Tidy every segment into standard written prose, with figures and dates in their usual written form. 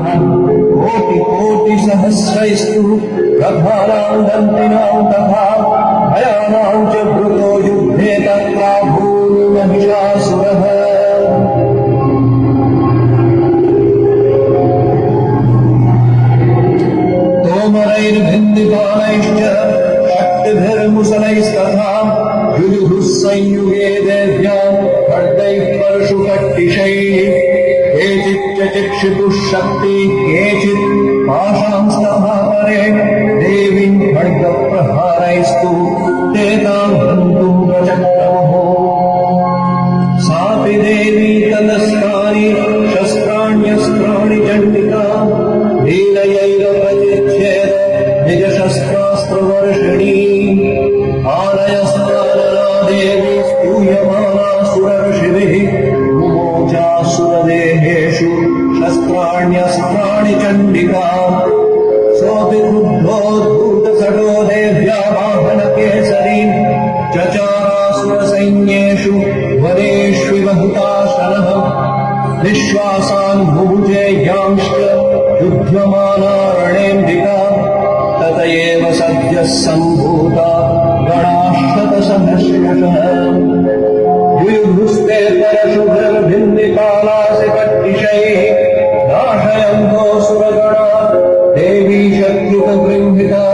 कोटि कोटि सहस्रैस्तु प्रधानां दन्तिनां तथा भयानां च भृतो युद्धे तत्राभून्महिषासुरः तोमरैर्भिन्दिपालैश्च शक्तिभिर्मुसलैस्तथा युयुः संयुगे देव्यां खड्गैः परशुकट्टिशैः केचिच्च चिक्षितुः शक्ति केचित् पाशांस्तभापरे देवीं खड्गप्रहारैस्तु ते तां हन्तुं प्रचक्रमुः सापि देवी तदस्तानि शस्त्राण्यस्त्राणि चण्डिका लीलयैरप्रचिच्छेद निजशस्त्रास्त्रवर्षिणी आलयस्तानना देवी स्तूयमाना सुरर्षिभिः मुमोचासुरदेहेषु शस्त्राण्यस्त्राणि चण्डिका सोऽपि क्रुद्धोद्धूतसडो देव्या वाहनकेसरीं चचारासुरसैन्येषु वनेष्विव हुताशनः निःश्वासान् भुभुजे यांश्च युध्यमाना रणेऽम्बिका तत एव सद्यः सम्भूता गणाश्शतसहस्रशः युयुधुस्ते परशुभिर्भिन्दिकालासिकट्टिशैः नाशयन्तो सुरगणा देवी शत्रुकगृह्णिता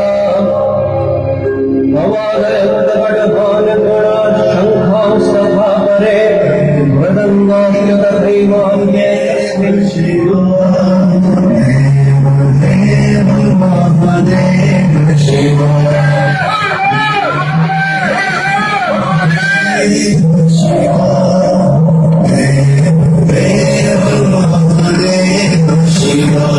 अवादयन्तपटभानगणाः शङ्खांस्तथापरे मृदङ्गाश्च तथैवान्ये तस्मिन् Shiva